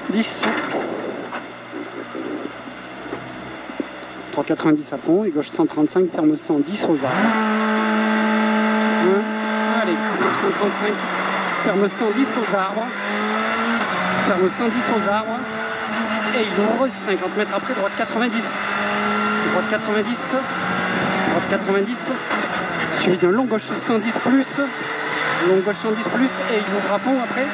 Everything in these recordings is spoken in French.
10. Droite 90 à fond et gauche 135, ferme 110 aux arbres. 1, allez, gauche 135, ferme 110 aux arbres. Ferme 110 aux arbres. Et il ouvre 50 mètres après, droite 90. Droite 90. Droite 90. Suivi d'un long gauche 110 plus. Long gauche 110 plus et il ouvre à fond après.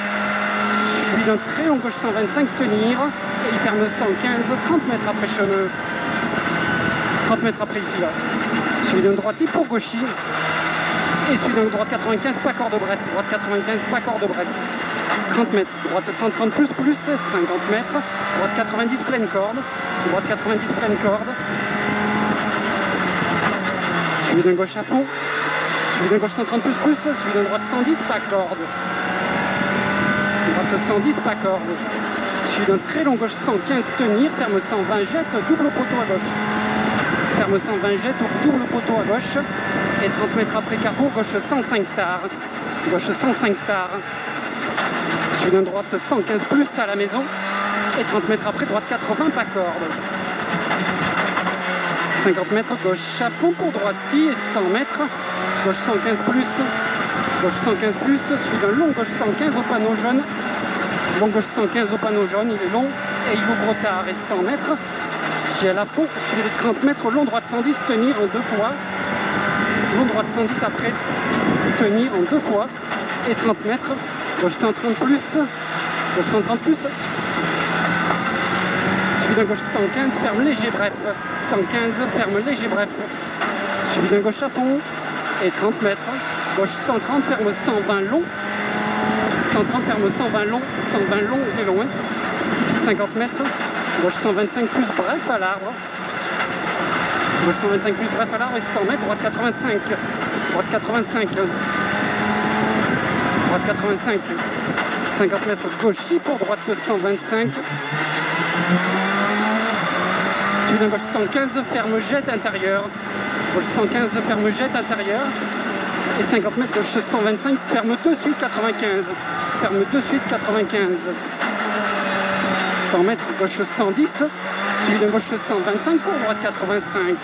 Suivi d'un très long gauche 125, tenir. Et il ferme 115, 30 mètres après chemin. 30 mètres après ici là. Suivi d'un droiti pour gauchis. Et suivi d'un droite 95, pas corde bref. Droite 95, pas corde bref. 30 mètres. Droite 130 plus, 50 mètres. Droite 90, pleine corde. Droite 90, pleine corde. Suivi d'un gauche à fond. Suivi d'un gauche 130 plus, suivi d'un droite 110, pas corde. Droite 110, pas corde. Suivi d'un très long gauche 115, tenir, ferme 120, jette, double poteau à gauche. Ferme 120, jette, double poteau à gauche. Et 30 mètres après carrefour, gauche 105 tard. Gauche 105 tard. Suivi d'un droite 115 plus à la maison. Et 30 mètres après, droite 80, pas corde. 50 mètres, gauche à fond pour droiti et 100 mètres. Gauche 115 plus, gauche 115 plus, suivi d'un long gauche 115 au panneau jaune. Long gauche 115 au panneau jaune, il est long et il ouvre tard et 100 mètres. Ciel à fond, suivi de 30 mètres, long droite 110, tenir en 2 fois. Long droite 110 après, tenir en 2 fois. Et 30 mètres, gauche 130 plus, gauche 130 plus. Suivi d'un gauche 115, ferme léger bref. 115, ferme léger bref. Suivi d'un gauche à fond. Et 30 mètres, gauche 130, ferme 120 long, 130, ferme 120 long, 120 long et long, 50 mètres, gauche 125 plus bref à l'arbre, gauche 125 plus bref à l'arbre et 100 mètres, droite 85, droite 85, droite 85, 50 mètres gauchis pour droite 125, suivi d'un gauche 115, ferme jette intérieur. Gauche 115, ferme jette intérieur. Et 50 mètres, gauche 125, ferme de suite 95. Ferme de suite 95. 100 mètres, gauche 110. Suivi d'un gauche 125 pour droite 85.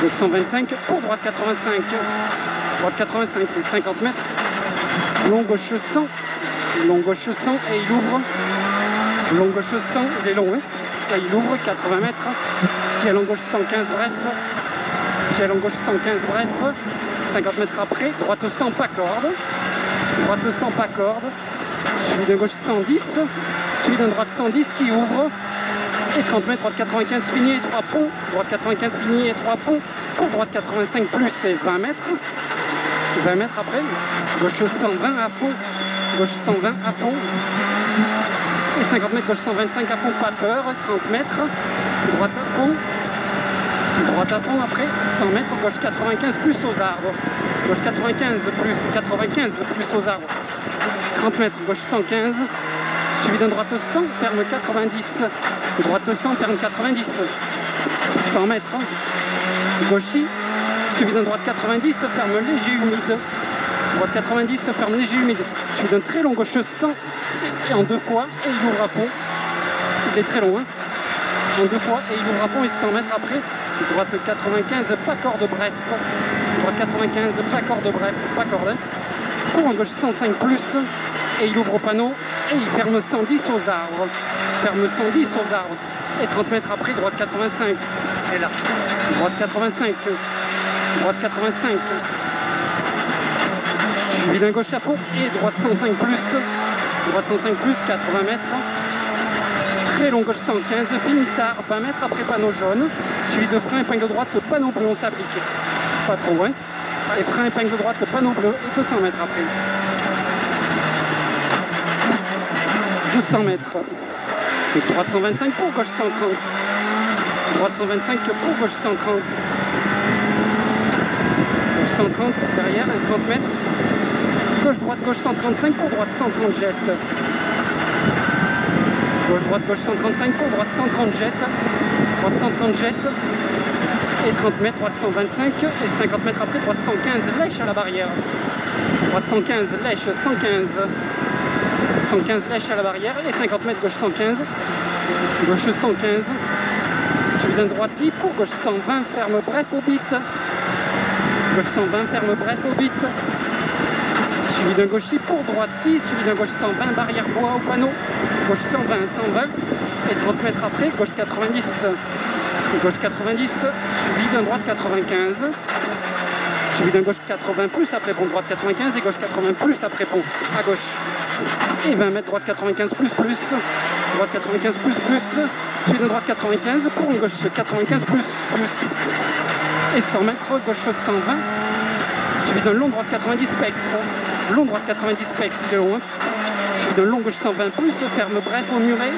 Gauche 125 pour droite 85. Droite 85 et 50 mètres. Long gauche 100. Long gauche 100 et il ouvre. Long gauche 100, il est long, hein. Et il ouvre 80 mètres. Ciel en gauche 115, bref. Ciel en gauche 115 bref, 50 mètres après, droite 100 pas corde, droite 100 pas corde, suivi d'un gauche 110, suivi d'un droite 110 qui ouvre, et 30 mètres, droite 95 fini et 3 ponts, droite 95 fini et 3 ponts, pour droite 85 plus et 20 mètres, 20 mètres après, gauche 120 à fond, gauche 120 à fond, et 50 mètres, gauche 125 à fond, pas peur, 30 mètres, droite à fond, droite à fond après, 100 mètres, gauche 95 plus aux arbres. Gauche 95 plus aux arbres. 30 mètres, gauche 115. Suivi d'un droite 100, ferme 90. Droite 100, ferme 90. 100 mètres. Gauchis. Suivi d'un droite 90, ferme léger humide. Droite 90, ferme léger humide. Suivi d'un très long gauche 100 et en 2 fois. Et il ouvre à fond. Il est très long, hein. En 2 fois et il ouvre à fond et 100 mètres après. Droite 95, pas corde bref. Droite 95, pas corde bref, pas corde. Hein. Pour en gauche 105 plus. Et il ouvre au panneau et il ferme 110 aux arbres. Ferme 110 aux arbres. Et 30 mètres après, droite 85. Et là. Droite 85. Droite 85. Suivi d'un gauche à fond et droite 105 plus. Droite 105 plus, 80 mètres. Très long gauche 115, fini tard, 20 mètres après panneau jaune, suivi de frein épingle droite, panneau bleu, on s'applique. Pas trop loin. Et frein épingle droite, panneau bleu et 200 mètres après. 200 mètres. Et droite 125 pour gauche 130. Droite 125 pour gauche 130. Gauche 130 derrière et 30 mètres. Gauche droite, gauche 135 pour droite 130 jette. Gauche droite, gauche 135 pour droite 130 jette. Droite 130 jette. Et 30 mètres, droite 125. Et 50 mètres après, droite 115 lèche à la barrière. Droite 115 lèche, 115. 115 lèche à la barrière et 50 mètres gauche 115, gauche 115, suivi d'un droiti pour gauche 120, ferme bref au bit, gauche 120, ferme bref au bit, suivi d'un gauchi pour droiti, suivi d'un gauche 120, barrière bois au panneau, gauche 120, 120, et 30 mètres après, gauche 90, gauche 90, suivi d'un droite 95, suivi d'un gauche 80 plus après pont droite 95 et gauche 80 plus après pont à gauche. Et 20 mètres droite 95 plus plus, droite 95 plus plus, suivi d'un droite 95 pour une gauche 95 plus plus. Et 100 mètres gauche 120, suivi d'un long droite 90 pex, long droite 90 pex, il est long, suivi d'un long gauche 120 plus, ferme bref au muret,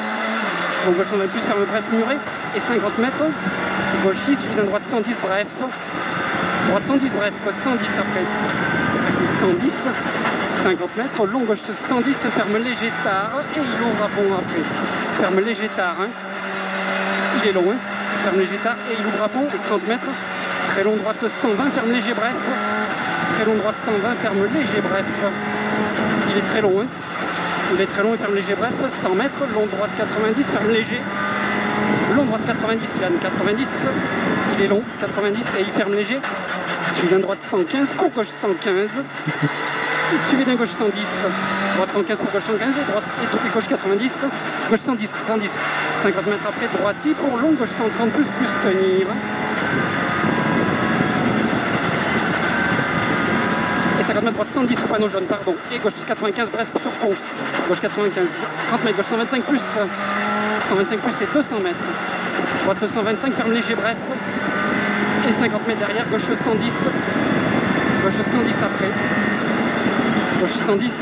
long gauche 120 plus, ferme bref muret, et 50 mètres, gauche 6, suivi d'un droite 110 bref, droite 110 bref, 110 après, 110, 50 mètres, long gauche 110, ferme léger tard, et il ouvre à fond après, ferme léger tard, hein. Il est long, hein. Ferme léger tard, et il ouvre à fond, et 30 mètres, très long droite 120, ferme léger bref, très long droite 120, ferme léger bref, il est très long, hein. Il est très long et ferme léger bref, 100 mètres, long droite 90, ferme léger, long droite 90, il a une 90, il est long, 90 et il ferme léger, suivi d'un droite 115 pour gauche 115, suivi d'un gauche 110, droite 115 pour gauche 115 et droite et gauche 90, gauche 110, 110, 50 mètres après droiti pour long, gauche 130 plus tenir. Et 50 mètres droite 110 au panneau jaune, pardon, et gauche 95 bref sur pont, gauche 95, 30 mètres, gauche 125 plus, 125 plus et 200 mètres, droite 225, ferme léger bref, et 50 mètres derrière, gauche 110, gauche 110 après, gauche 110,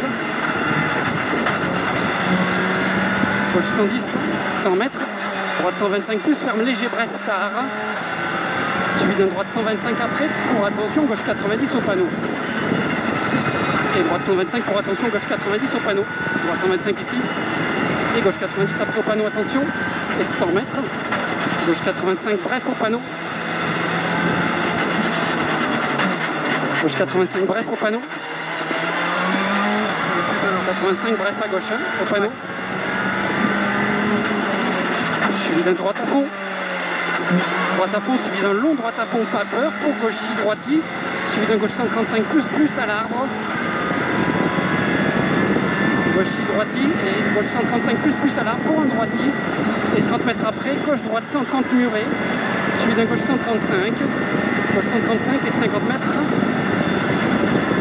gauche 110, 100 mètres, droite 125 plus, ferme léger bref tard, suivi d'un droite 125 après, pour attention, gauche 90 au panneau. Et droite 125 pour attention, gauche 90 au panneau. Droite 125 ici. Et gauche 90 après au panneau, attention. Et 100 mètres. Gauche 85 bref au panneau. Gauche 85 bref au panneau. 85 bref à gauche, hein, au panneau. Suivi d'un droite à fond. Droite à fond, suivi d'un long droite à fond, pas peur, pour gauche droiti, suivi d'un gauche 135 plus à l'arbre. Gauche droiti et gauche 135 plus à l'arbre pour un droiti. Et 30 mètres après, gauche droite 130 muré, suivi d'un gauche 135, gauche 135 et 50 mètres.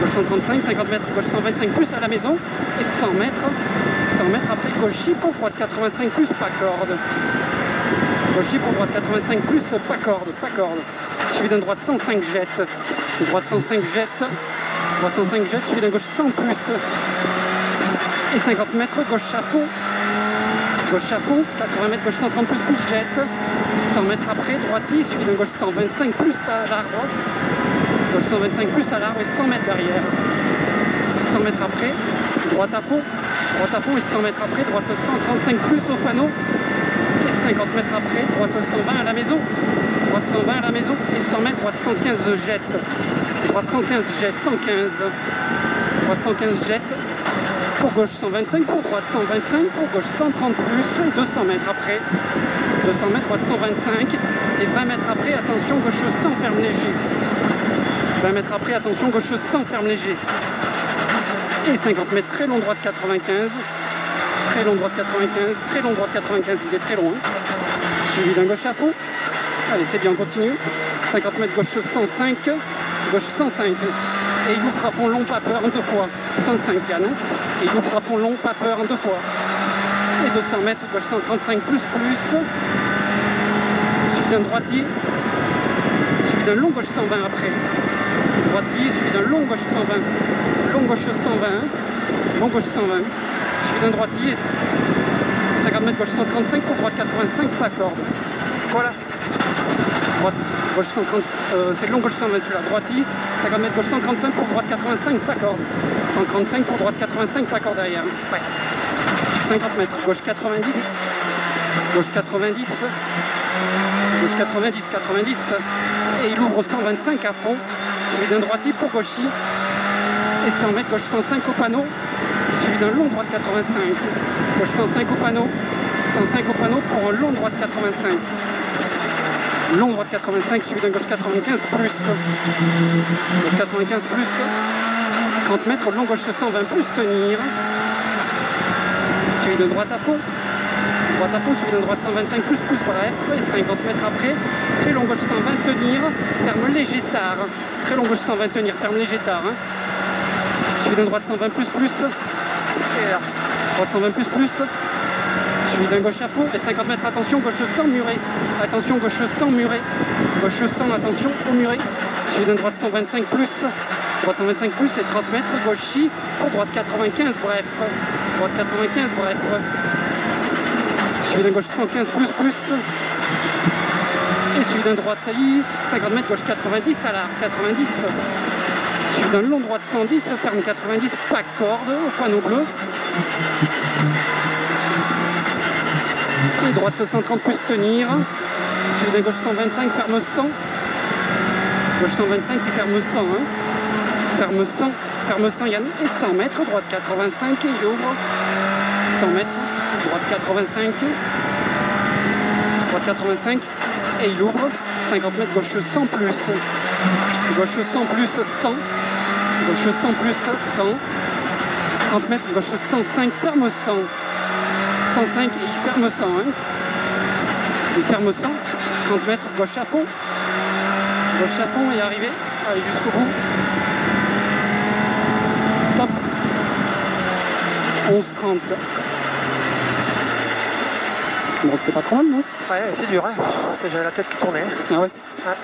Gauche 135, 50 mètres, gauche 125 plus à la maison. Et 100 mètres après, gauche pour droite 85 plus, pas corde. Gauche pour droite 85 plus, pas corde. Suivi d'un droite 105 jette. Droite 105 jette. Droite 105 jette, suivi d'un gauche 100 plus. Et 50 mètres, gauche à fond. Gauche à fond, 80 mètres, gauche 130 plus jette. 100 mètres après, droiti, suivi d'un gauche 125 plus à l'arbre. Gauche 125 plus à l'arbre et 100 mètres derrière. 100 mètres après, droite à fond et 100 mètres après, droite 135 plus au panneau. Et 50 mètres après, droite 120 à la maison, droite 120 à la maison, et 100 mètres, droite 115 jette, droite 115 jette, 115, droite 115 jette, pour gauche 125, pour droite 125, pour gauche 130 plus, et 200 mètres après, 200 mètres, droite 125, et 20 mètres après, attention, gauche 100, ferme léger, 20 mètres après, attention, gauche 100, ferme léger, et 50 mètres, très long, droite 95, très long droite 95, très long droite 95, il est très long, hein. Suivi d'un gauche à fond, allez c'est bien, on continue, 50 mètres gauche 105, gauche 105, et il ouvre à fond long, pas peur, en 2 fois, 105 Yann, hein. Et il ouvre à fond long, pas peur, en 2 fois, et 200 mètres, gauche 135 plus, suivi d'un droiti, suivi d'un long gauche 120 après, droiti, suivi d'un long gauche 120, long gauche 120, long gauche 120, suivi d'un droiti et 50 mètres gauche 135 pour droite 85, pas corde. C'est quoi là? Droite, gauche 130, c'est long gauche 120 celui-là, droiti, 50 mètres gauche 135 pour droite 85, pas corde. 135 pour droite 85, pas corde derrière. Ouais. 50 mètres, gauche 90, gauche 90, gauche 90, 90, et il ouvre 125 à fond, suivi d'un droiti pour gauchi, et 100 mètres gauche 105 au panneau, suivi d'un long droit de 85. Gauche 105 au panneau. 105 au panneau pour un long droit de 85. Long droit de 85 suivi d'un gauche 95 plus. Gauche 95 plus. 30 mètres, long gauche 120 plus tenir. Suivi de droite à fond. Droite à fond suivi d'un droite 125 plus bref. Et 50 mètres après, très long gauche 120 tenir. Ferme léger tard. Très long gauche 120 tenir, ferme léger tard. Hein. Suivi d'un droite 120 plus. Et là, droite 120 plus. Suivi d'un gauche à fond et 50 mètres, attention, gauche 100 muret. Attention, gauche 100 muret. Gauche 100, attention au muret. Suivi d'un droite 125 plus. Droite 125 plus et 30 mètres, gauche chi pour droite 95 bref. Droite 95 bref. Suivi d'un gauche 115 plus. Et suivi d'un droite I, 50 mètres, gauche 90 à l'arc, 90. Suivi d'un long droite 110, ferme 90, pas corde au panneau bleu. Et droite 130 plus tenir. Suivi d'un gauche 125, ferme 100. Gauche 125 qui ferme 100. Hein. Ferme 100 Yann. Et 100 mètres, droite 85 et il ouvre. 100 mètres, droite 85. Droite 85 et il ouvre. 50 mètres, gauche 100 plus. Gauche 100 plus 100. Gauche 100 plus 100. 30 mètres, gauche 105, ferme 100. 105 et il ferme 100. Hein. Il ferme 100. 30 mètres, gauche à fond. Gauche à fond et arrivé. Allez jusqu'au bout. Top. 11,30. Bon, c'était pas trop mal, non? Ouais, c'est dur, hein. J'avais la tête qui tournait. Ah ouais? Ouais.